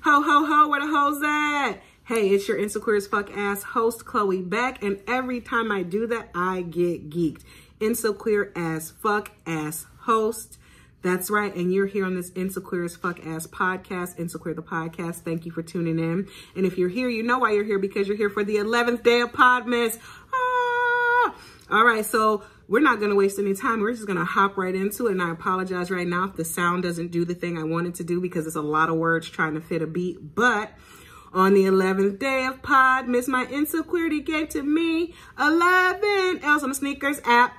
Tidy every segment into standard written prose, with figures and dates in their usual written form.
Ho, ho, ho, where the hoes at? Hey, it's your Insecurities fuck ass host, Chloe back. And every time I do that, I get geeked. Insequeer as fuck ass host. That's right. And you're here on this Insecurities fuck ass podcast, Insecure the podcast. Thank you for tuning in. And if you're here, you know why you're here, because you're here for the 11th day of Podmas. All right. So we're not going to waste any time. We're just going to hop right into it. And I apologize right now if the sound doesn't do the thing I wanted to do, because it's a lot of words trying to fit a beat. But on the 11th day of Podmas, my Insecurity gave to me 11 L's on the SNKRs app.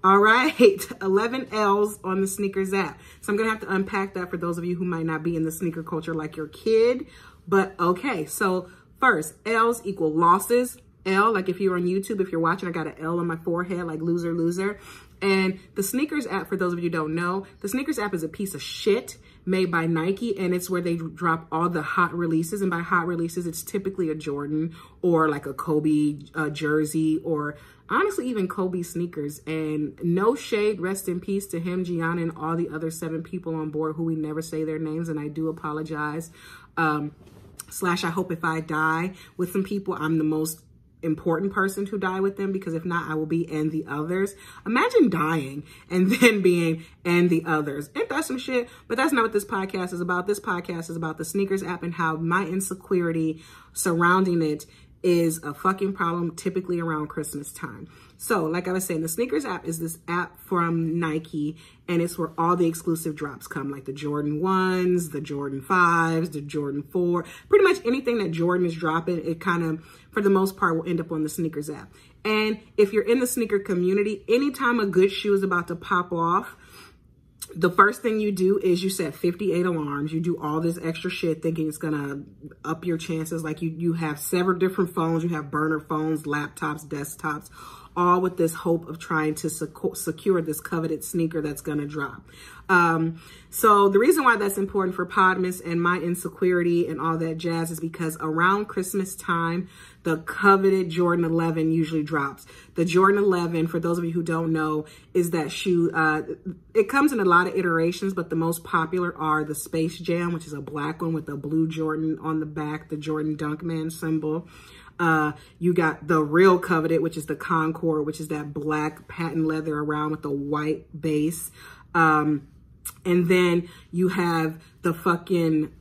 All right, 11 L's on the SNKRs app. So I'm going to have to unpack that for those of you who might not be in the sneaker culture like your kid. But okay, so first, L's equal losses. L, like if you're on YouTube, if you're watching, I got an L on my forehead, like loser, loser. And the SNKRs app, for those of you who don't know, the SNKRs app is a piece of shit made by Nike, and it's where they drop all the hot releases. And by hot releases, it's typically a Jordan or like a Kobe jersey, or honestly even Kobe sneakers. And no shade, rest in peace to him, Gianna, and all the other 7 people on board who we never say their names, and I do apologize. Slash, I hope if I die with some people, I'm the most important person to die with them, because if not, I will be and the others. Imagine dying and then being and the others. Ain't that some shit? But that's not what this podcast is about. This podcast is about the SNKRs app and how my insecurity surrounding it is a fucking problem, typically around Christmas time. So like I was saying, the SNKRs app is this app from Nike, and it's where all the exclusive drops come, like the Jordan 1s, the Jordan 5s, the Jordan 4, pretty much anything that Jordan is dropping, it kind of, for the most part, will end up on the SNKRs app. And if you're in the sneaker community, anytime a good shoe is about to pop off, the first thing you do is you set 58 alarms. You do all this extra shit thinking it's going to up your chances. Like you have several different phones. You have burner phones, laptops, desktops, all with this hope of trying to secure this coveted sneaker that's going to drop. So the reason why that's important for Podmas and my insecurity and all that jazz is because around Christmas time, the coveted Jordan 11 usually drops. The Jordan 11, for those of you who don't know, is that shoe. It comes in a lot of iterations, but the most popular are the Space Jam, which is a black one with a blue Jordan on the back, the Jordan Dunkman symbol. You got the real coveted, which is the Concord, which is that black patent leather around with the white base. And then you have the fucking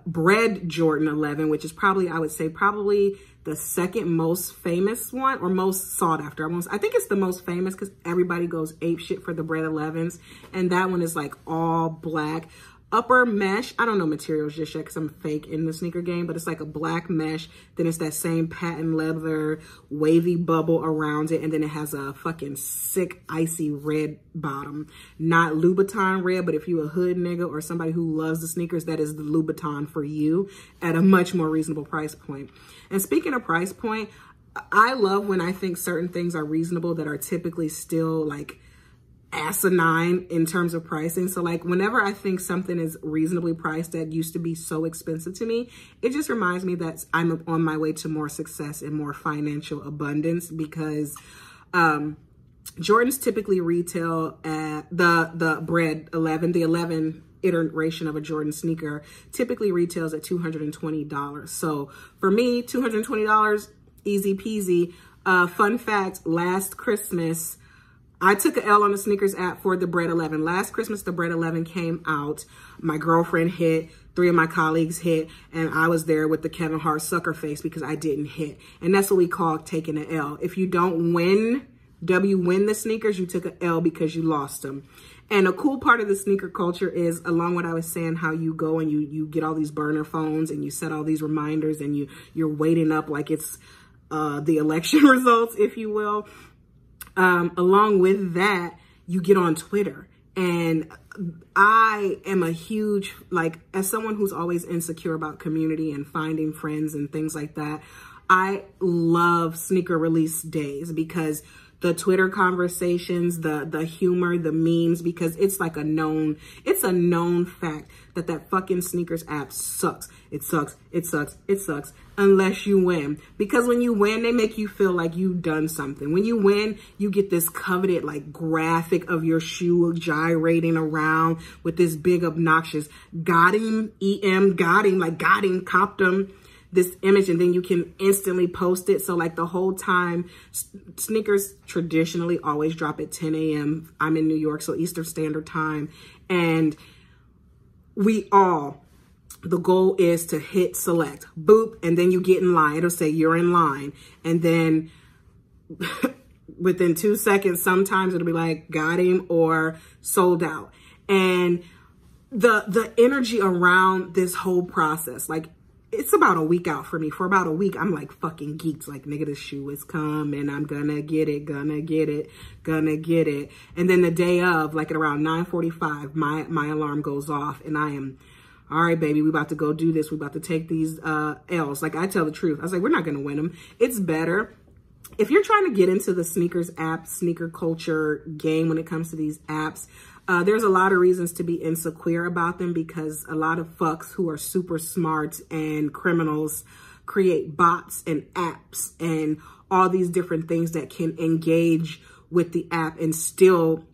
bread Jordan 11, which is probably, I would say, probably the second most famous one, or most sought after. I think it's the most famous because everybody goes ape shit for the bread 11s. And that one is like all black. Upper mesh, I don't know materials just yet because I'm fake in the sneaker game, but it's like a black mesh. Then it's that same patent leather wavy bubble around it. And then it has a fucking sick icy red bottom. Not Louboutin red, but if you a hood nigga or somebody who loves the sneakers, that is the Louboutin for you at a much more reasonable price point. And speaking of price point, I love when I think certain things are reasonable that are typically still like asinine in terms of pricing. So like whenever I think something is reasonably priced that used to be so expensive to me, it just reminds me that I'm on my way to more success and more financial abundance, because Jordans typically retail at the bread 11, the 11 iteration of a Jordan sneaker typically retails at $220. So for me, $220, easy peasy. Fun fact, last Christmas, I took an L on the SNKRs app for the bread 11. Last Christmas, the bread 11 came out. My girlfriend hit, 3 of my colleagues hit, and I was there with the Kevin Hart sucker face because I didn't hit. And that's what we call taking an L. If you don't win the sneakers, you took an L because you lost them. And a cool part of the sneaker culture is, along what I was saying, how you go and you get all these burner phones and you set all these reminders and you're waiting up like it's the election results, if you will. Along with that, you get on Twitter. And I am a huge, like, as someone who's always insecure about community and finding friends and things like that, I love sneaker release days, because the Twitter conversations, the humor, the memes, because it's like a known fact that that fucking sneakers app sucks. It sucks. It sucks. It sucks. Unless you win. Because when you win, they make you feel like you've done something. When you win, you get this coveted like graphic of your shoe gyrating around with this big obnoxious got him, EM, got him, like got him, copped him, this image, and then you can instantly post it. So like the whole time, sneakers traditionally always drop at 10 a.m. I'm in New York, so Eastern Standard Time. And the goal is to hit select, boop, and then you get in line. It'll say you're in line. And then within 2 seconds, sometimes it'll be like got him or sold out. And the energy around this whole process, like it's about a week out for me. For about a week, I'm like fucking geeked. Like, nigga, the shoe is coming. I'm gonna get it, gonna get it, gonna get it. And then the day of, like at around 9:45, my alarm goes off and I am, all right, baby, we about to go do this. We about to take these L's. Like, I tell the truth. I was like, we're not gonna win them. It's better. If you're trying to get into the sneakers app, sneaker culture game when it comes to these apps, there's a lot of reasons to be insecure about them, because a lot of fucks who are super smart and criminals create bots and apps and all these different things that can engage with the app, and still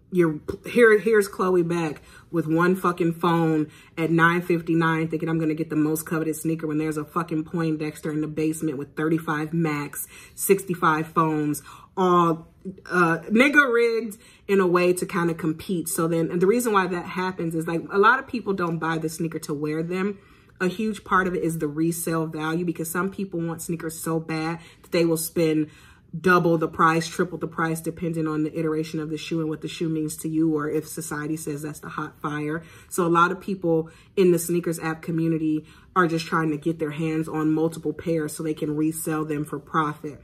here's Chloe back with one fucking phone at 9:59 thinking I'm going to get the most coveted sneaker when there's a fucking Poindexter in the basement with 35 Macs, 65 phones, all nigga rigged in a way to kind of compete. So then, and the reason why that happens is like a lot of people don't buy the sneaker to wear them. A huge part of it is the resale value, because some people want sneakers so bad that they will spend double the price, triple the price, depending on the iteration of the shoe and what the shoe means to you, or if society says that's the hot fire. So a lot of people in the sneakers app community are just trying to get their hands on multiple pairs so they can resell them for profit.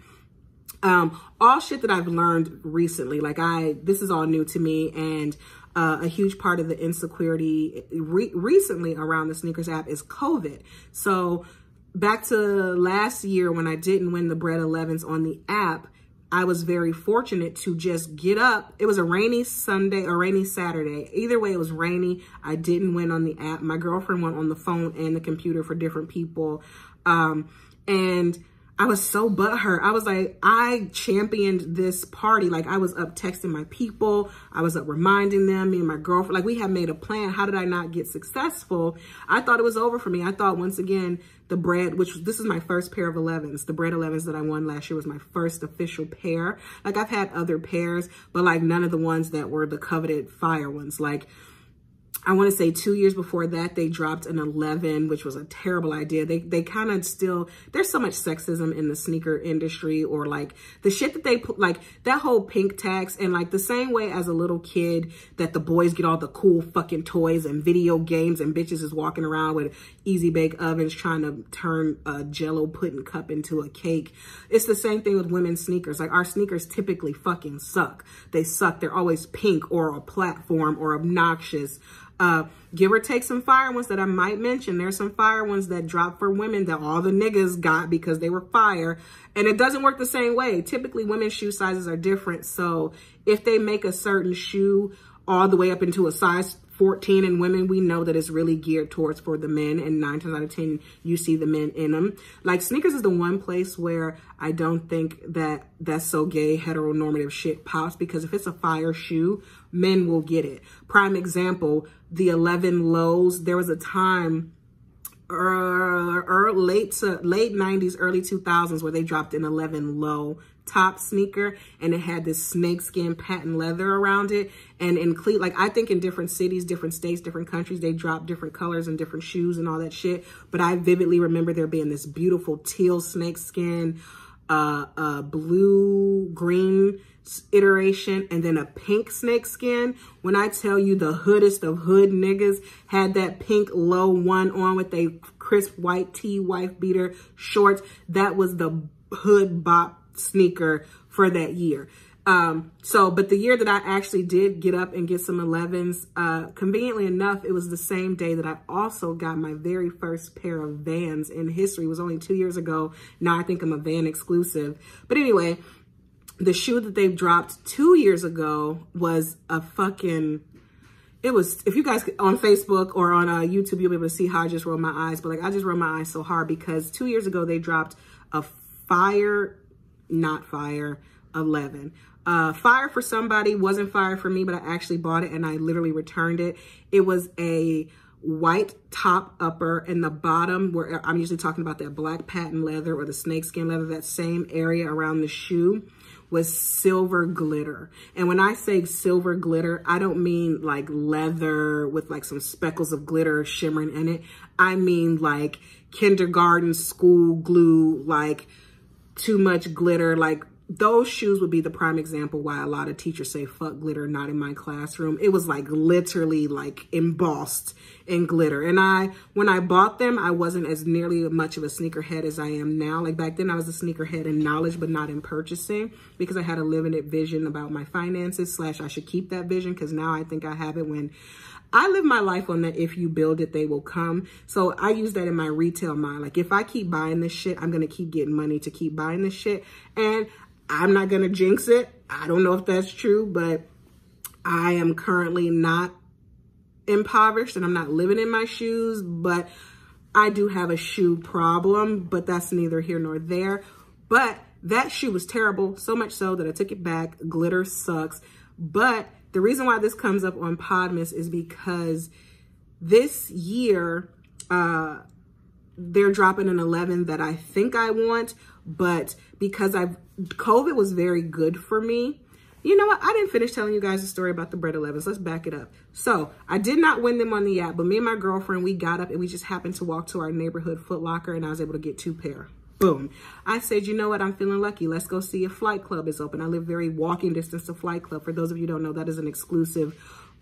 All shit that I've learned recently, like this is all new to me, and a huge part of the insecurity recently around the sneakers app is COVID. So back to last year when I didn't win the Bread 11s on the app, I was very fortunate to just get up. It was a rainy Sunday or rainy Saturday. Either way, it was rainy. I didn't win on the app. My girlfriend went on the phone and the computer for different people. And I was so butthurt. I was like, I championed this party. Like, I was up texting my people. I was up reminding them, me and my girlfriend, like we had made a plan. How did I not get successful? I thought it was over for me. I thought once again, the bread, this is my first pair of 11s. The Bread 11s that I won last year was my first official pair. Like, I've had other pairs, but like none of the ones that were the coveted fire ones. Like, I want to say 2 years before that, they dropped an 11, which was a terrible idea. They kind of still, there's so much sexism in the sneaker industry, or like the shit that they put, like that whole pink tax, and like the same way as a little kid that the boys get all the cool fucking toys and video games, and bitches is walking around with easy bake ovens trying to turn a Jello pudding cup into a cake. It's the same thing with women's sneakers. Like, our sneakers typically fucking suck. They suck. They're always pink or a platform or obnoxious. Give or take some fire ones that I might mention. There's some fire ones that drop for women that all the niggas got because they were fire. And it doesn't work the same way. Typically, women's shoe sizes are different. So if they make a certain shoe all the way up into a size 14 in women, we know that it's really geared towards for the men, and 9 times out of 10 you see the men in them. Like, sneakers is the one place where I don't think that that's so gay heteronormative shit pops, because if it's a fire shoe, men will get it. Prime example, the 11 lows. There was a time late 90s, early 2000s where they dropped an 11 low top sneaker, and it had this snakeskin patent leather around it. And in like, I think in different cities, different states, different countries, they drop different colors and different shoes and all that shit. But I vividly remember there being this beautiful teal snakeskin, blue green iteration, and then a pink snakeskin. When I tell you, the hoodest of hood niggas had that pink low one on with a crisp white tee, wife beater shorts. That was the hood bop sneaker for that year. But the year that I actually did get up and get some 11s, conveniently enough, it was the same day that I also got my very first pair of Vans in history. It was only 2 years ago. Now I think I'm a Van exclusive. But anyway, The shoe that they've dropped 2 years ago was a fucking, it was, if you guys on Facebook or on YouTube, you'll be able to see how I just rolled my eyes. But like, I just rolled my eyes so hard because 2 years ago, they dropped a not fire 11. Fire for somebody, wasn't fire for me, but I actually bought it and I literally returned it. It was a white top upper, and the bottom, where I'm usually talking about that black patent leather or the snakeskin leather, that same area around the shoe was silver glitter. And when I say silver glitter, I don't mean like leather with like some speckles of glitter shimmering in it. I mean like kindergarten school glue, like too much glitter. Like those shoes would be the prime example why a lot of teachers say fuck glitter, not in my classroom. It was like literally like embossed in glitter. And when I bought them, I wasn't as nearly much of a sneakerhead as I am now. Like back then I was a sneakerhead in knowledge, but not in purchasing, because I had a limited vision about my finances / I should keep that vision, because now I think I have it. When I live my life on that, if you build it, they will come. So I use that in my retail mind. Like if I keep buying this shit, I'm going to keep getting money to keep buying this shit. And I'm not going to jinx it. I don't know if that's true, but I am currently not impoverished and I'm not living in my shoes, but I do have a shoe problem, but that's neither here nor there. But that shoe was terrible, so much so that I took it back. Glitter sucks. But the reason why this comes up on Podmas is because this year, they're dropping an 11 that I think I want, but because COVID was very good for me. You know what? I didn't finish telling you guys the story about the bread 11s. Let's back it up. So I did not win them on the app, but me and my girlfriend, we got up and we just happened to walk to our neighborhood Foot Locker, and I was able to get 2 pair. Boom. I said, you know what? I'm feeling lucky. Let's go see if Flight Club is open. I live very walking distance to Flight Club. For those of you who don't know, that is an exclusive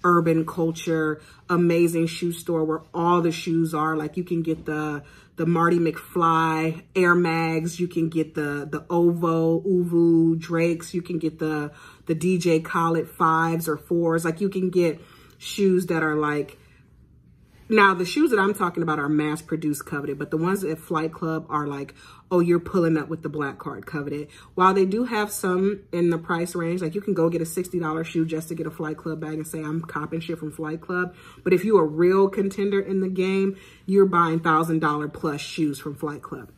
urban culture, amazing shoe store where all the shoes are. Like you can get the Marty McFly Air Mags, you can get the Ovo, Uvu Drakes, you can get the DJ Khaled 5s or 4s. Like you can get shoes that are like, now the shoes that I'm talking about are mass produced coveted, but the ones at Flight Club are like, oh, you're pulling up with the black card coveted. While they do have some in the price range, like you can go get a $60 shoe just to get a Flight Club bag and say, I'm copping shit from Flight Club. But if you're a real contender in the game, you're buying $1,000 plus shoes from Flight Club.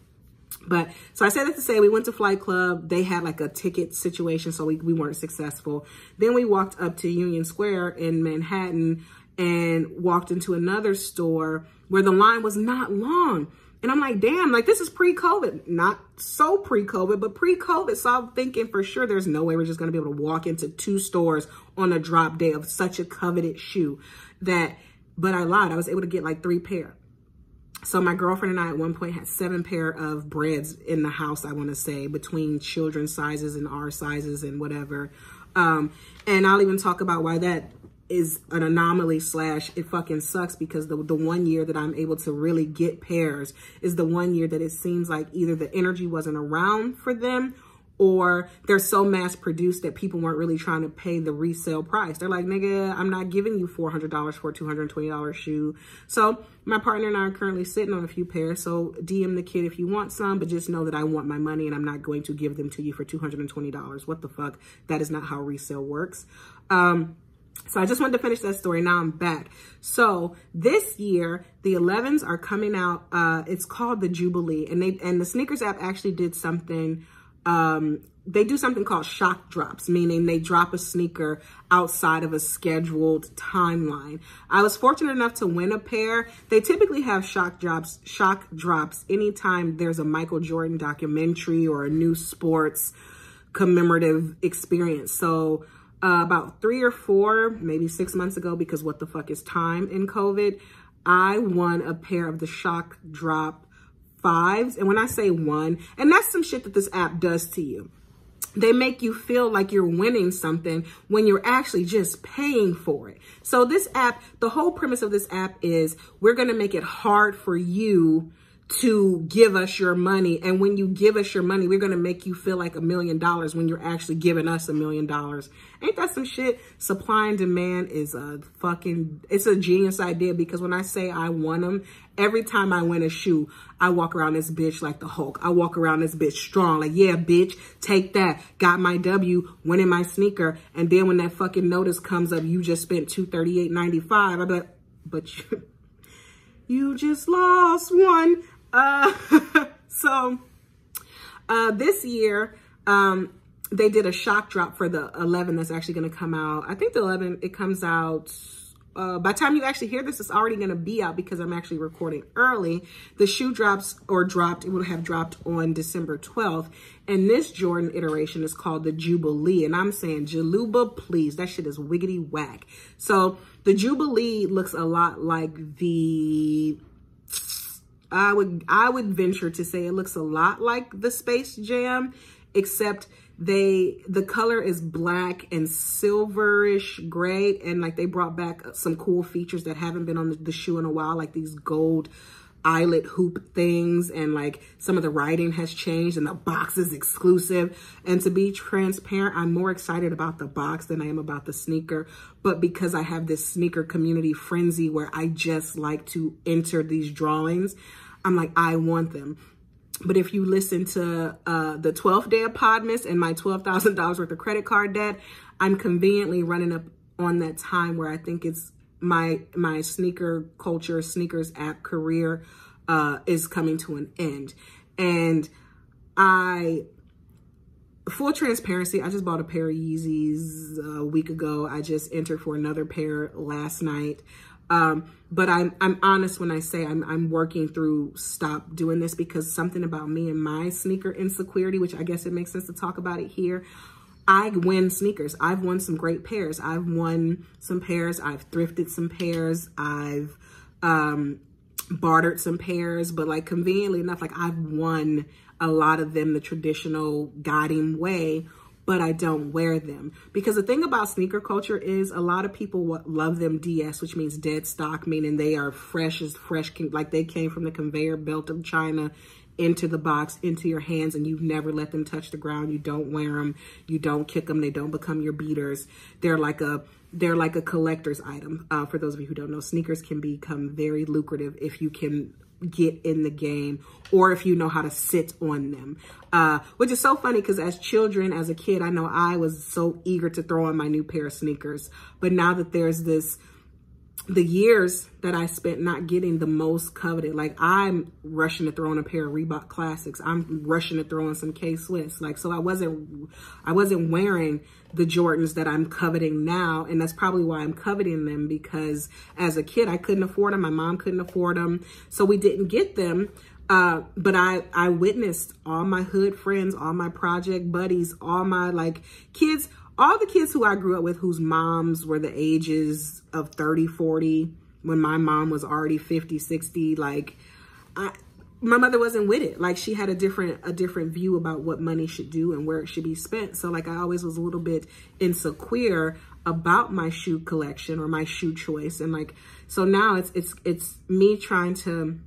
But so I say that to say we went to Flight Club. They had like a ticket situation, so we weren't successful. Then we walked up to Union Square in Manhattan and walked into another store where the line was not long. And I'm like, damn, like this is pre-COVID. Not so pre-COVID, but pre-COVID. So I'm thinking for sure there's no way we're just going to be able to walk into 2 stores on a drop day of such a coveted shoe that, but I lied. I was able to get like 3 pair. So my girlfriend and I at one point had 7 pair of breads in the house, I want to say, between children's sizes and our sizes and whatever. And I'll even talk about why that is an anomaly / it fucking sucks, because the 1 year that I'm able to really get pairs is the 1 year that it seems like either the energy wasn't around for them or they're so mass produced that people weren't really trying to pay the resale price. They're like, nigga, I'm not giving you $400 for a $220 shoe. So my partner and I are currently sitting on a few pairs. So DM the kid if you want some, but just know that I want my money and I'm not going to give them to you for $220. What the fuck? That is not how resale works. So I just wanted to finish that story. Now I'm back. So this year, the 11s are coming out. It's called the Jubilee, and the SNKRs app actually did something. They do something called shock drops, meaning they drop a sneaker outside of a scheduled timeline. I was fortunate enough to win a pair. They typically have shock drops anytime there's a Michael Jordan documentary or a new sports commemorative experience. So about 3 or 4, maybe 6 months ago, because what the fuck is time in COVID, I won a pair of the shock drop 5s. And when I say won, and that's some shit that this app does to you. They make you feel like you're winning something when you're actually just paying for it. So this app, the whole premise of this app is we're going to make it hard for you to give us your money. And when you give us your money, we're going to make you feel like $1 million when you're actually giving us $1 million. Ain't that some shit? Supply and demand is it's a genius idea, because when I say I want them, every time I win a shoe, I walk around this bitch like the Hulk. I walk around this bitch strong. Like, yeah, bitch, take that. Got my W, winning my sneaker. And then when that fucking notice comes up, you just spent $238.95. I'll be like, but you just lost one. So this year, they did a shock drop for the 11 that's actually going to come out. I think the 11, it comes out, by the time you actually hear this, it's already going to be out because I'm actually recording early. The shoe dropped, it would have dropped on December 12th. And this Jordan iteration is called the Jubilee. And I'm saying, Jaluba, please, that shit is wiggity whack. So the Jubilee looks a lot like the, I would venture to say it looks a lot like the Space Jam, except the color is black and silverish gray, and like they brought back some cool features that haven't been on the shoe in a while, like these gold eyelet hoop things, and like some of the writing has changed, and the box is exclusive. And to be transparent, I'm more excited about the box than I am about the sneaker, but because I have this sneaker community frenzy where I just like to enter these drawings, I'm like, I want them. But if you listen to the 12th day of Podmas and my $12,000 worth of credit card debt, I'm conveniently running up on that time where I think it's my sneaker culture, sneakers app career is coming to an end. And full transparency, I just bought a pair of Yeezys a week ago. I just entered for another pair last night. But I'm honest when I say I'm working through stop doing this, because something about me and my sneaker insecurity, which I guess it makes sense to talk about it here. I win sneakers. I've won some great pairs. I've won some pairs. I've thrifted some pairs. I've bartered some pairs. But like conveniently enough, like I've won a lot of them the traditional guiding way, but I don't wear them. Because the thing about sneaker culture is a lot of people love them DS, which means dead stock, meaning they are fresh as fresh, like they came from the conveyor belt of China into the box, into your hands, and you've never let them touch the ground. You don't wear them. You don't kick them. They don't become your beaters. They're like a collector's item. For those of you who don't know, sneakers can become very lucrative if you can get in the game, or if you know how to sit on them, which is so funny because as children, as a kid, I know I was so eager to throw on my new pair of sneakers. But now that there's the years that I spent not getting the most coveted, like I'm rushing to throw in a pair of Reebok Classics. I'm rushing to throw in some K-Swiss. Like, so I wasn't wearing the Jordans that I'm coveting now. And that's probably why I'm coveting them, because as a kid, I couldn't afford them. My mom couldn't afford them. So we didn't get them. But I witnessed all my hood friends, all my project buddies, all my like kids, all the kids who I grew up with whose moms were the ages of 30, 40, when my mom was already 50, 60, like my mother wasn't with it. Like she had a different view about what money should do and where it should be spent. So like I always was a little bit insecure about my shoe collection or my shoe choice. And like, so now it's me trying to,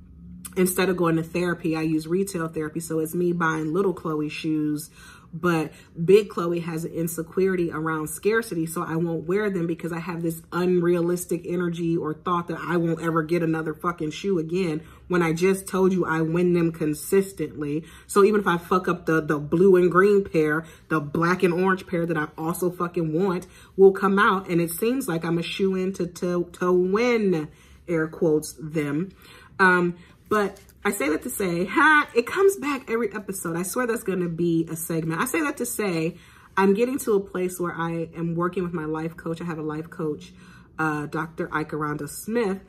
instead of going to therapy, I use retail therapy. So it's me buying little Chloe shoes, but big Chloe has an insecurity around scarcity. So I won't wear them because I have this unrealistic energy or thought that I won't ever get another fucking shoe again, when I just told you I win them consistently. So even if I fuck up the blue and green pair, the black and orange pair that I also fucking want will come out. And it seems like I'm a shoe-in to win, air quotes, them. But I say that to say, it comes back every episode. I swear that's going to be a segment. I say that to say, I'm getting to a place where I am working with my life coach. I have a life coach, Dr. Ikaranda Smith,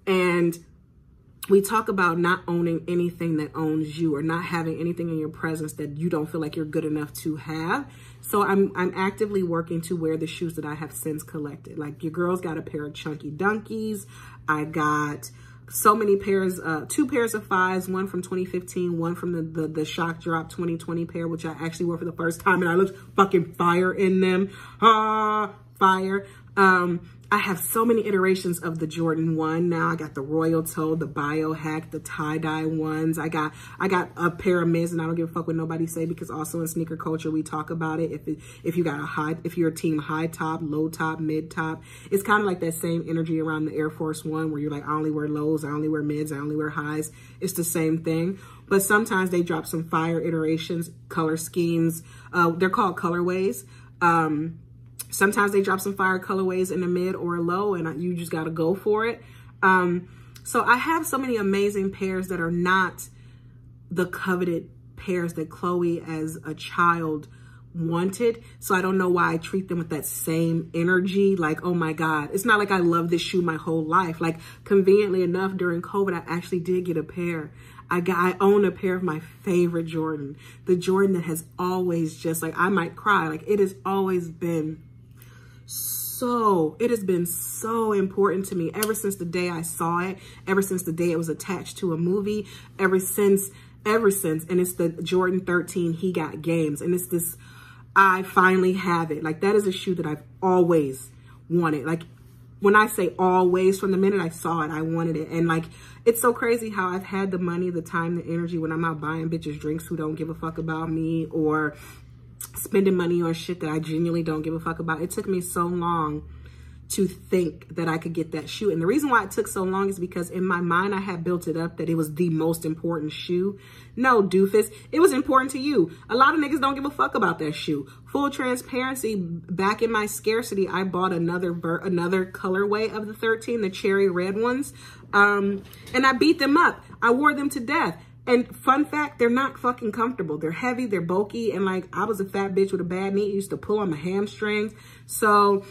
and we talk about not owning anything that owns you, or not having anything in your presence that you don't feel like you're good enough to have. So I'm actively working to wear the shoes that I have since collected. Like your girl's got a pair of Chunky Dunkies. I got so many pairs, 2 pairs of 5s, one from 2015, one from the Shock Drop 2020 pair, which I actually wore for the first time, and I looked fucking fire in them. Fire. I have so many iterations of the Jordan 1 now. I got the Royal Toe, the Biohack, the tie-dye ones. I got a pair of mids, and I don't give a fuck what nobody say, because also in sneaker culture we talk about it. If you're a team high top, low top, mid top, it's kind of like that same energy around the Air Force One, where you're like, I only wear lows, I only wear mids, I only wear highs. It's the same thing. But sometimes they drop some fire iterations, color schemes. They're called colorways. Sometimes they drop some fire colorways in the mid or low, and you just got to go for it. So I have so many amazing pairs that are not the coveted pairs that Chloe as a child wanted. So I don't know why I treat them with that same energy. Like, oh my God, it's not like I love this shoe my whole life. Like, conveniently enough, during COVID, I actually did get a pair. I own a pair of my favorite Jordan, the Jordan that has always just, like, I might cry. Like, it has always been so important to me ever since the day I saw it, ever since the day it was attached to a movie, ever since, and it's the Jordan 13 He Got Games. And it's this, I finally have it. Like, that is a shoe that I've always wanted. Like, when I say always, from the minute I saw it, I wanted it. And like, it's so crazy how I've had the money, the time, the energy when I'm out buying bitches drinks who don't give a fuck about me, or spending money on shit that I genuinely don't give a fuck about. It took me so long to think that I could get that shoe. And the reason why it took so long is because in my mind, I had built it up that it was the most important shoe. No, doofus, it was important to you. A lot of niggas don't give a fuck about that shoe. Full transparency, back in my scarcity, I bought another colorway of the 13, the cherry red ones. And I beat them up. I wore them to death. And fun fact, they're not fucking comfortable. They're heavy, they're bulky, and like, I was a fat bitch with a bad knee. It used to pull on my hamstrings. So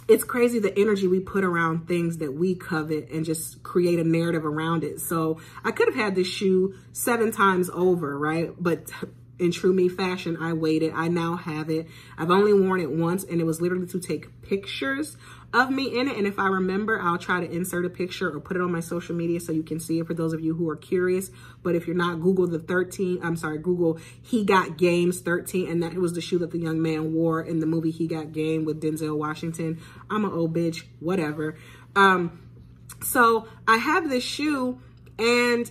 it's crazy the energy we put around things that we covet and just create a narrative around it. So I could have had this shoe 7 times over, right? But in true me fashion, I waited. I now have it. I've only worn it once, and it was literally to take pictures of me in it. And if I remember, I'll try to insert a picture or put it on my social media so you can see it for those of you who are curious. But if you're not, Google Google He Got Games 13. And that was the shoe that the young man wore in the movie He Got Game with Denzel Washington. I'm an old bitch, whatever. So I have this shoe and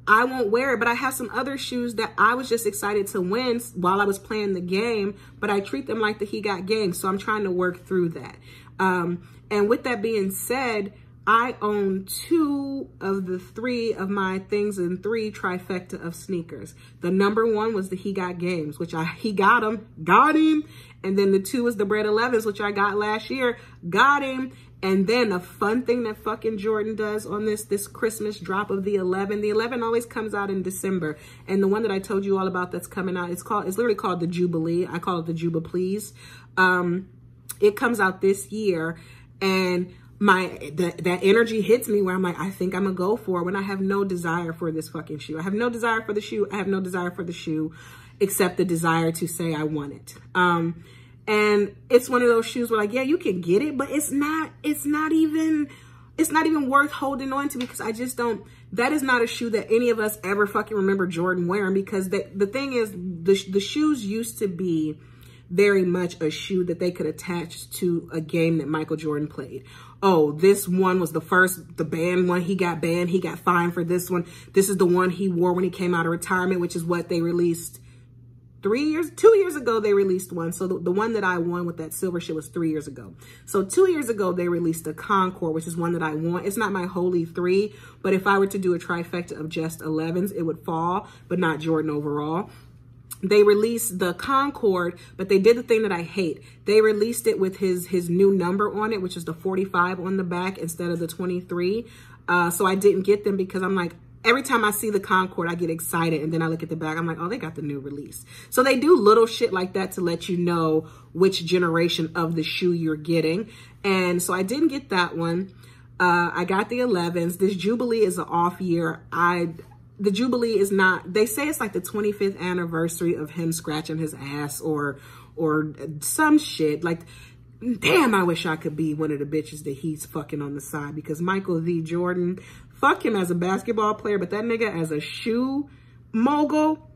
I won't wear it, but I have some other shoes that I was just excited to win while I was playing the game, but I treat them like the He Got Game. So I'm trying to work through that. And with that being said, I own 2 of the 3 of my things in 3 trifecta of sneakers. The number 1 was the He Got Games, which he got him. And then the 2 is the Bread 11s, which I got last year, got him. And then a fun thing that fucking Jordan does on this Christmas drop of the 11. The 11 always comes out in December. And the one that I told you all about that's coming out, it's literally called the Jubilee. I call it the Jubilees. It comes out this year, and that energy hits me where I'm like, I think I'm gonna go for it, when I have no desire for this fucking shoe. I have no desire for the shoe. I have no desire for the shoe except the desire to say I want it. And it's one of those shoes where, like, yeah, you can get it, but it's not even worth holding on to, because I just don't, that is not a shoe that any of us ever fucking remember Jordan wearing, because the thing is, the shoes used to be very much a shoe that they could attach to a game that Michael Jordan played. Oh, this one was the banned one. He got banned. He got fined for this one. This is the one he wore when he came out of retirement, which is what they released 2 years ago. They released one. So the one that I won with that silver shit was 3 years ago. So 2 years ago, they released the Concord, which is one that I want. It's not my holy 3, but if I were to do a trifecta of just 11s, it would fall, but not Jordan overall. They released the Concord, but they did the thing that I hate. They released it with his new number on it, which is the 45 on the back instead of the 23. So I didn't get them because I'm like, every time I see the Concord, I get excited. And then I look at the back, I'm like, oh, they got the new release. So they do little shit like that to let you know which generation of the shoe you're getting. And so I didn't get that one. I got the 11s. This Jubilee is an off year. The Jubilee is not, they say it's like the 25th anniversary of him scratching his ass or some shit. Like, damn, I wish I could be one of the bitches that he's fucking on the side, because Michael V. Jordan, fuck him as a basketball player, but that nigga as a shoe mogul,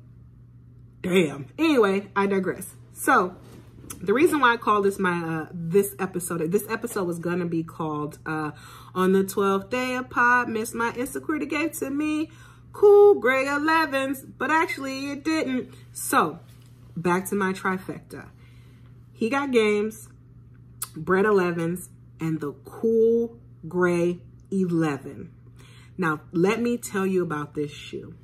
damn. Anyway, I digress. So The reason why I call this my this episode was gonna be called on the 12th day of pod, Miss My Insecurity gave to me cool gray 11s, but actually it didn't. So back to my trifecta. He got games, bread 11s, and the cool gray 11. Now let me tell you about this shoe.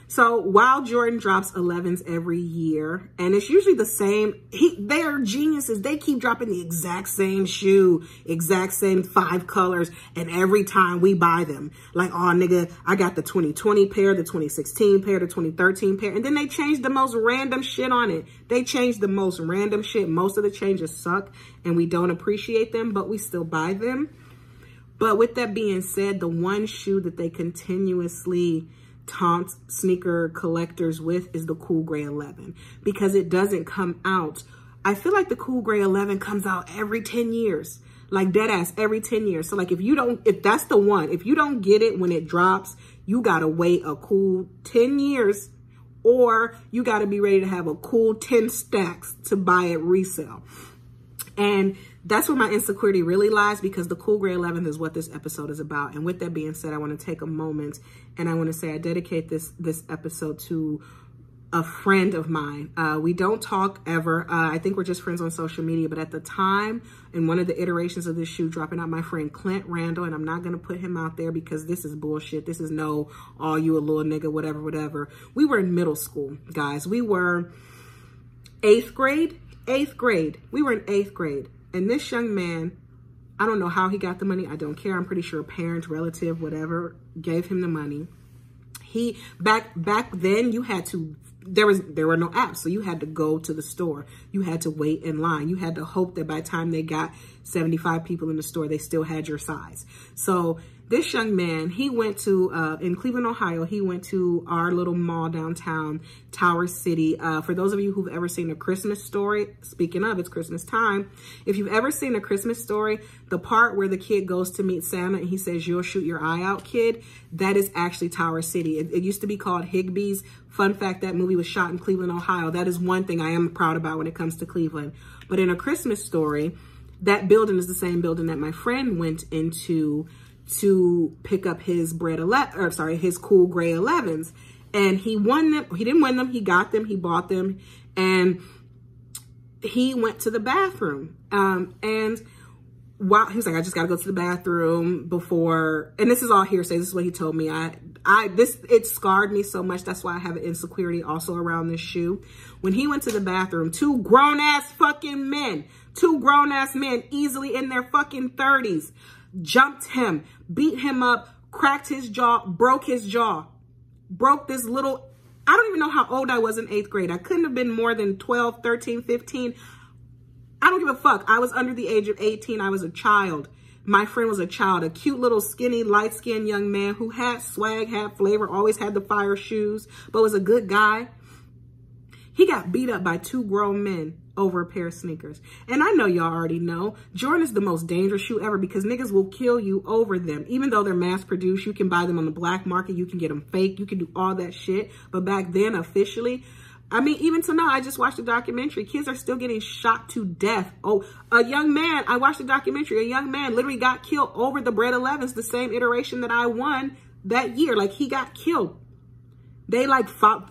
So while Jordan drops 11s every year, and it's usually the same, they are geniuses. They keep dropping the exact same shoe, exact same 5 colors, and every time we buy them, like, oh, nigga, I got the 2020 pair, the 2016 pair, the 2013 pair, and then they changed the most random shit on it. They changed the most random shit. Most of the changes suck, and we don't appreciate them, but we still buy them. But with that being said, the one shoe that they continuously taunt sneaker collectors with is the cool gray 11, because it doesn't come out. I feel like the cool gray 11 comes out every 10 years, like dead ass every 10 years. So like if that's the one, if you don't get it when it drops, you gotta wait a cool 10 years, or you gotta be ready to have a cool 10 stacks to buy it resale. And that's where my insecurity really lies, because the cool gray 11 is what this episode is about. And with that being said, I want to take a moment and I want to say I dedicate this episode to a friend of mine. We don't talk ever. I think we're just friends on social media. But at the time, in one of the iterations of this shoe dropping out, my friend Clint, Randall, and I'm not going to put him out there because this is bullshit. This is no, oh, you a little nigga, whatever, whatever. We were in middle school, guys. We were 8th grade. We were in 8th grade. And this young man, I don't know how he got the money. I don't care. I'm pretty sure a parent, relative, whatever, gave him the money. Back then you had to, there were no apps. So you had to go to the store. You had to wait in line. You had to hope that by the time they got 75 people in the store, they still had your size. So this young man, he went to, in Cleveland, Ohio, he went to our little mall downtown, Tower City. For those of you who've ever seen A Christmas Story, speaking of, it's Christmas time. If you've ever seen A Christmas Story, the part where the kid goes to meet Santa and he says, "You'll shoot your eye out, kid," that is actually Tower City. It used to be called Higbee's. Fun fact, that movie was shot in Cleveland, Ohio. That is one thing I am proud about when it comes to Cleveland. But in A Christmas Story, that building is the same building that my friend went into to pick up his his cool gray 11s. And he won them. He didn't win them. He got them. He bought them. And he went to the bathroom. And while he was like, I just got to go to the bathroom before, and this is all hearsay. This is what he told me. It scarred me so much. That's why I have an insecurity also around this shoe. When he went to the bathroom, two grown ass men, easily in their fucking 30s, jumped him, beat him up, cracked his jaw, broke his jaw, broke this little, I don't even know how old I was in 8th grade. I couldn't have been more than 12, 13, 15. I don't give a fuck. I was under the age of 18. I was a child. My friend was a child, a cute little skinny, light-skinned young man who had swag, had flavor, always had the fire shoes, but was a good guy. He got beat up by 2 grown men over a pair of sneakers. And I know y'all already know, Jordan is the most dangerous shoe ever because niggas will kill you over them. Even though they're mass produced, you can buy them on the black market, you can get them fake, you can do all that shit. But back then, officially, I mean, even till now, I just watched a documentary. Kids are still getting shot to death. Oh, a young man, I watched a documentary, a young man literally got killed over the Bread 11s, the same iteration that I won that year. Like, he got killed. They like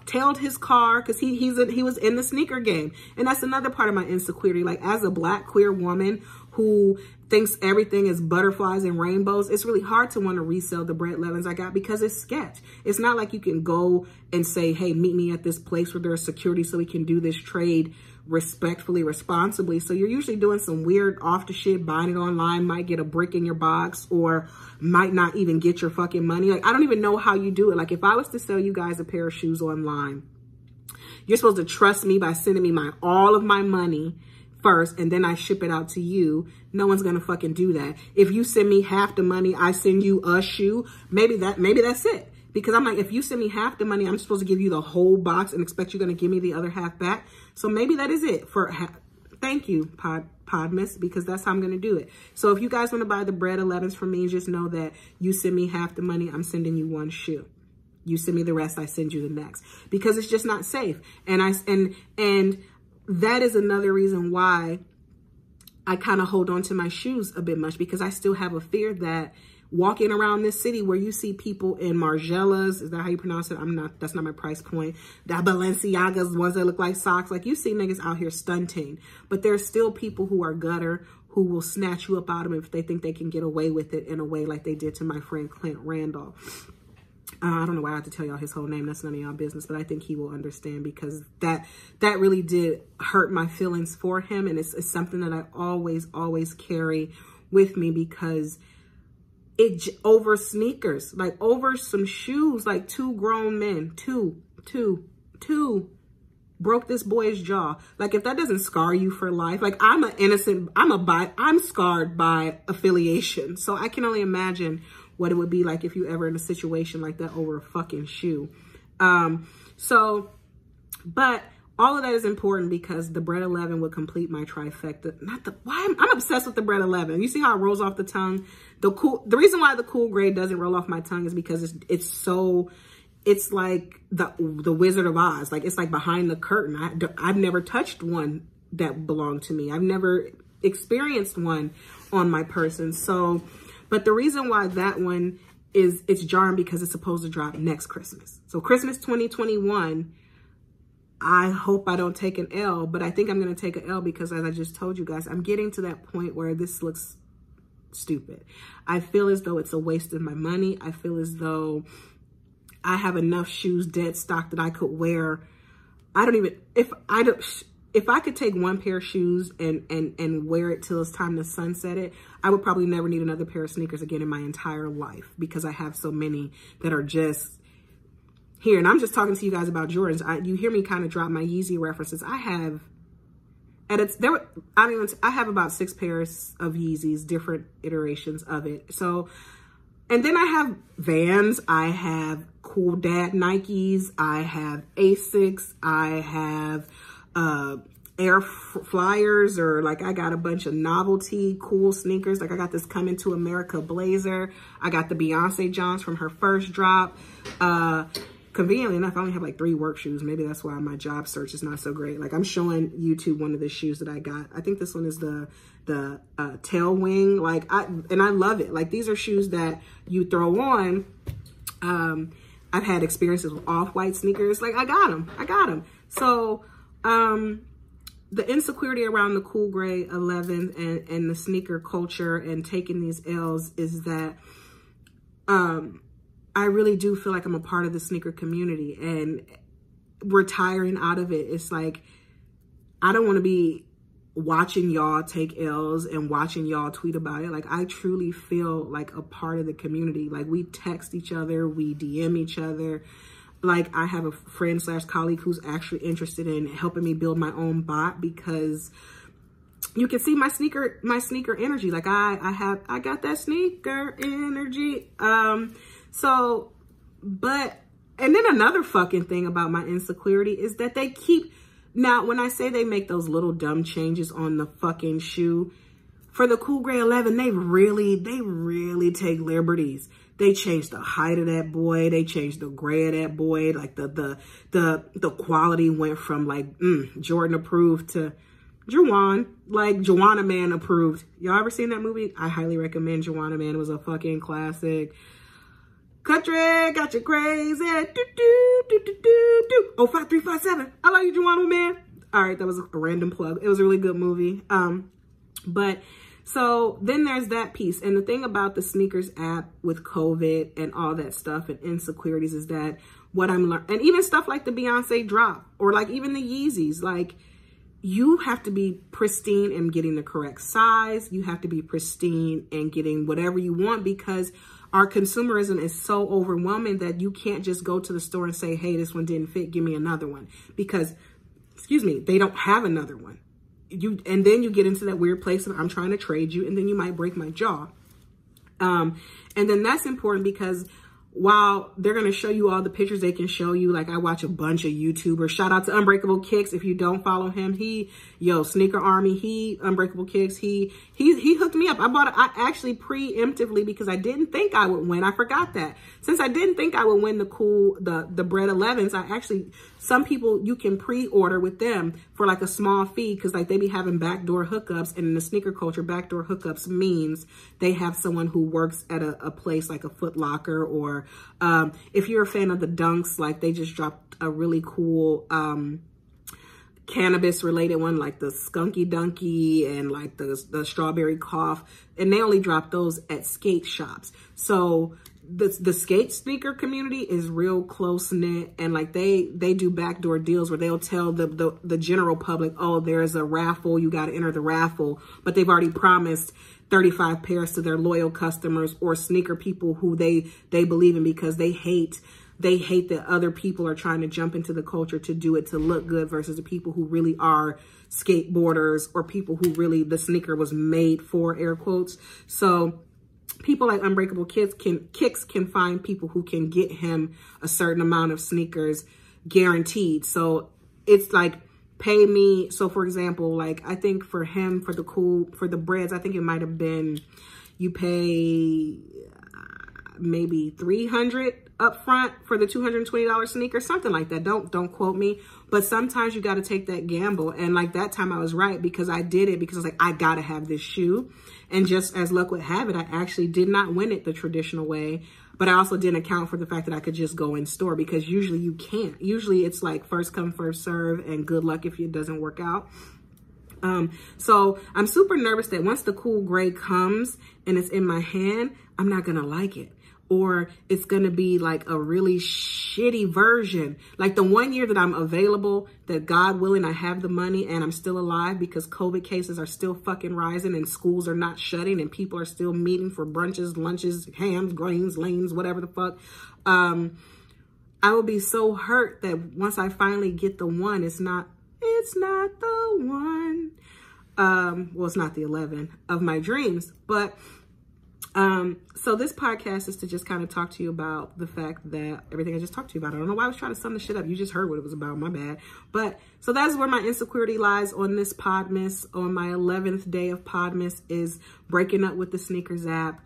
tailed his car because he was in the sneaker game. And that's another part of my insecurity. Like, as a Black queer woman who thinks everything is butterflies and rainbows, it's really hard to want to resell the Bread 11s I got because it's sketch. It's not like you can go and say, hey, meet me at this place where there's security so we can do this trade respectfully, responsibly. So you're usually doing some weird off the shit, buying it online, might get a brick in your box or might not even get your fucking money. Like, I don't even know how you do it. Like, if I was to sell you guys a pair of shoes online, you're supposed to trust me by sending me all of my money first, and then I ship it out to you. No one's gonna fucking do that. If you send me half the money, I send you a shoe, maybe that's it. Because I'm like, if you send me half the money, I'm supposed to give you the whole box and expect you're going to give me the other half back. So maybe that is it for thank you, Podmas, because that's how I'm going to do it. So if you guys want to buy the Bread 11s from me, just know that you send me half the money, I'm sending you one shoe. You send me the rest, I send you the next. Because it's just not safe. And that is another reason why I kind of hold on to my shoes a bit much, because I still have a fear that walking around this city where you see people in Margielas, is that how you pronounce it? That's not my price point. The Balenciagas, the ones that look like socks. Like, you see niggas out here stunting, but there's still people who are gutter, who will snatch you up out of them if they think they can get away with it in a way like they did to my friend Clint Randall. I don't know why I have to tell y'all his whole name. That's none of y'all business, but I think he will understand, because that really did hurt my feelings for him. And it's something that I always carry with me, because it over sneakers, like over some shoes, like two grown men, two broke this boy's jaw. Like, if that doesn't scar you for life, like, I'm scarred by affiliation. So I can only imagine what it would be like if you ever in a situation like that over a fucking shoe. But all of that is important, because the bread 11 would complete my trifecta. I'm obsessed with the bread 11. You see how it rolls off the tongue? The reason why the cool gray doesn't roll off my tongue is because it's like the Wizard of Oz. Like, it's like behind the curtain. I've never touched one that belonged to me. I've never experienced one on my person. So, but the reason why that one it's jarring, because it's supposed to drop next Christmas. So Christmas 2021, I hope I don't take an L, but I think I'm going to take an L, because as I just told you guys, I'm getting to that point where this looks stupid. I feel as though it's a waste of my money. I feel as though I have enough shoes dead stock that I could wear. If I could take one pair of shoes and wear it till it's time to sunset it, I would probably never need another pair of sneakers again in my entire life, because I have so many that are just here. And I'm just talking to you guys about Jordans. You hear me kind of drop my Yeezy references. I have about 6 pairs of Yeezys, different iterations of it. So, and then I have Vans, I have Cool Dad Nikes, I have Asics, I have Air Flyers, or like I got a bunch of novelty cool sneakers. Like, I got this Coming to America blazer. I got the Beyonce Johns from her first drop. Conveniently enough, I only have like 3 work shoes. Maybe that's why my job search is not so great. Like, I'm showing YouTube one of the shoes that I got. I think this one is the Tailwing. Like, I love it. Like, these are shoes that you throw on. I've had experiences with off-white sneakers. Like, I got them. So, the insecurity around the cool gray 11 and the sneaker culture and taking these L's is that, I really do feel like I'm a part of the sneaker community, and retiring out of it, it's like, I don't want to be watching y'all take L's and watching y'all tweet about it. Like, I truly feel like a part of the community. Like, we text each other, we DM each other. Like, I have a friend / colleague who's actually interested in helping me build my own bot, because you can see my sneaker energy. Like, I got that sneaker energy. So, and then another fucking thing about my insecurity is that they keep, now when I say they make those little dumb changes on the fucking shoe, for the cool gray 11, they really take liberties. They changed the height of that boy. They changed the gray of that boy. Like, the quality went from like, Jordan approved to Juwan, like Juwanna Man approved. Y'all ever seen that movie? I highly recommend Juwanna Man. It was a fucking classic. Country got you crazy. Oh, 5357. I love you, Juwanna Man. All right, that was a random plug. It was a really good movie. But so then there's that piece. And the thing about the sneakers app with COVID and all that stuff and insecurities is that what I'm learning, and even stuff like the Beyonce drop, or like even the Yeezys, like, you have to be pristine in getting the correct size. You have to be pristine in getting whatever you want, because our consumerism is so overwhelming that you can't just go to the store and say, hey, this one didn't fit, give me another one. Because, excuse me, they don't have another one. And then you get into that weird place of, I'm trying to trade you, and then you might break my jaw. And then that's important, because while they're going to show you all the pictures they can show you, like I watch a bunch of YouTubers. Shout out to Unbreakable Kicks. If you don't follow him, Sneaker Army, Unbreakable Kicks, he hooked me up. I actually preemptively, because I didn't think I would win. I forgot that. Since I didn't think I would win the Bread 11s, some people, you can pre-order with them for like a small fee, because like they be having backdoor hookups, and in the sneaker culture, backdoor hookups means they have someone who works at a place like a Foot Locker, or if you're a fan of the Dunks, like they just dropped a really cool cannabis related one, like the Skunky Dunky and like the Strawberry Cough, and they only drop those at skate shops. So the skate sneaker community is real close knit, and like they do backdoor deals where they'll tell the general public, oh, there's a raffle, you got to enter the raffle, but they've already promised 35 pairs to their loyal customers or sneaker people who they believe in, because they hate that other people are trying to jump into the culture to do it to look good, versus the people who really are skateboarders, or people who really the sneaker was made for, air quotes. So people like Unbreakable Kicks can find people who can get him a certain amount of sneakers guaranteed. So it's like, pay me. So for example, like I think for him, for the breads, I think it might have been, you pay maybe $300 up front for the $220 sneaker, something like that. Don't quote me, but sometimes you got to take that gamble. And like that time I was right, because I did it because I was like, I got to have this shoe. And just as luck would have it, I actually did not win it the traditional way, but I also didn't account for the fact that I could just go in store, because usually you can't. Usually it's like first come, first serve, and good luck if it doesn't work out. So I'm super nervous that once the cool gray comes and it's in my hand, I'm not going to like it. Or it's going to be like a really shitty version. Like the 1 year that I'm available, that God willing, I have the money and I'm still alive, because COVID cases are still fucking rising and schools are not shutting and people are still meeting for brunches, lunches, hams, grains, lanes, whatever the fuck. I will be so hurt that once I finally get the one, it's not the one. Well, it's not the 11 of my dreams, but so this podcast is to just kind of talk to you about the fact that everything I just talked to you about. I don't know why I was trying to sum this shit up. You just heard what it was about. My bad. But so that's where my insecurity lies on this Podmas. On my 11th day of Podmas is breaking up with the Sneakers app,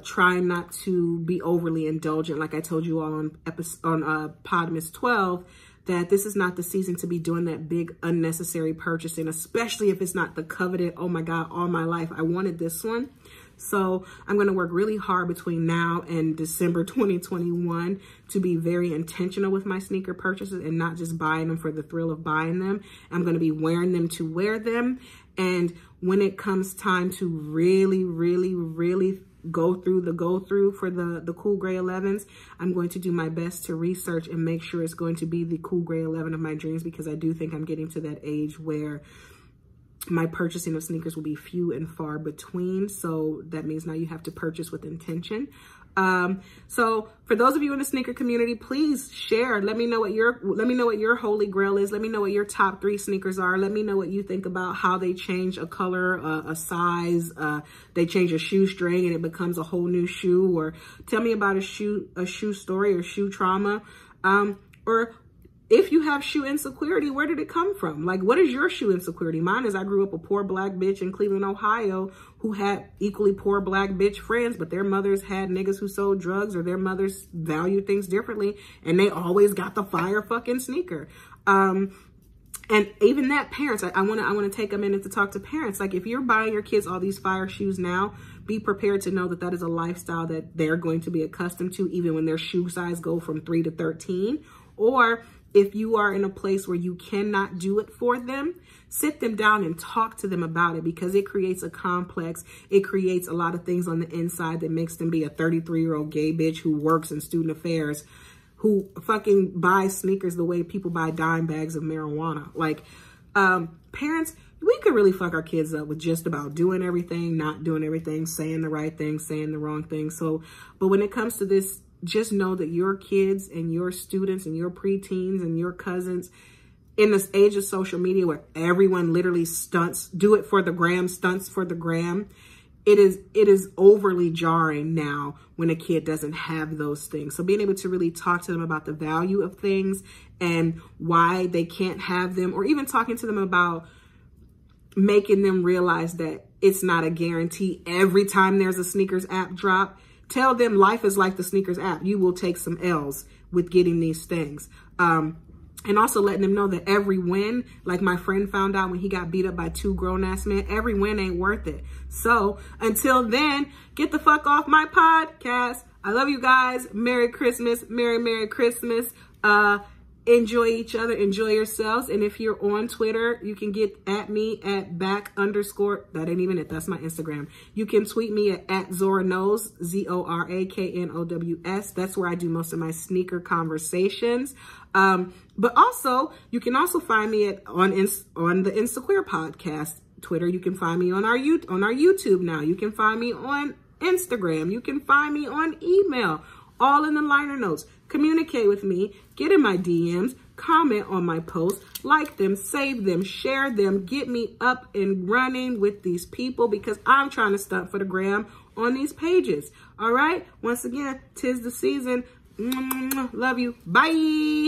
trying not to be overly indulgent. Like I told you all on Podmas 12, that this is not the season to be doing that big unnecessary purchasing, especially if it's not the coveted, oh my God, all my life I wanted this one. So I'm going to work really hard between now and December 2021 to be very intentional with my sneaker purchases and not just buying them for the thrill of buying them. I'm going to be wearing them to wear them. And when it comes time to really, really, really go through for the cool gray 11s, I'm going to do my best to research and make sure it's going to be the cool gray 11 of my dreams, because I do think I'm getting to that age where my purchasing of sneakers will be few and far between. So that means now you have to purchase with intention. So for those of you in the sneaker community, please share. Let me know what your holy grail is. Let me know what your top 3 sneakers are. Let me know what you think about how they change a color, a size, they change a shoestring and it becomes a whole new shoe, or tell me about a shoe story or shoe trauma. Or if you have shoe insecurity, where did it come from? Like, what is your shoe insecurity? Mine is I grew up a poor black bitch in Cleveland, Ohio, who had equally poor black bitch friends, but their mothers had niggas who sold drugs, or their mothers valued things differently, and they always got the fire fucking sneaker. And even that, parents, I want to take a minute to talk to parents. Like, if you're buying your kids all these fire shoes now, be prepared to know that that is a lifestyle that they're going to be accustomed to, even when their shoe size go from 3 to 13. Or if you are in a place where you cannot do it for them, sit them down and talk to them about it, because it creates a complex. It creates a lot of things on the inside that makes them be a 33-year-old gay bitch who works in student affairs, who fucking buys sneakers the way people buy dime bags of marijuana. Like, parents, we could really fuck our kids up with just about doing everything, not doing everything, saying the right thing, saying the wrong thing. So, but when it comes to this, just know that your kids and your students and your preteens and your cousins, in this age of social media where everyone literally stunts, do it for the gram, stunts for the gram, it is overly jarring now when a kid doesn't have those things. So being able to really talk to them about the value of things and why they can't have them, or even talking to them about making them realize that it's not a guarantee every time there's a sneakers app drop. Tell them life is like the sneakers app. You will take some L's with getting these things. And also letting them know that every win, like my friend found out when he got beat up by 2 grown-ass men, every win ain't worth it. So until then, get the fuck off my podcast. I love you guys. Merry Christmas. Merry Christmas. Enjoy each other. Enjoy yourselves. And if you're on Twitter, you can get at me at _, that ain't even it. That's my Instagram. You can tweet me at Zora Knows, ZORAKNOWS. That's where I do most of my sneaker conversations. But also, you can also find me on the Insequeer podcast Twitter. You can find me on our YouTube now. You can find me on Instagram. You can find me on email. All in the liner notes. Communicate with me. Get in my DMs. Comment on my posts. Like them. Save them. Share them. Get me up and running with these people because I'm trying to stunt for the gram on these pages. All right? Once again, 'tis the season. Love you. Bye.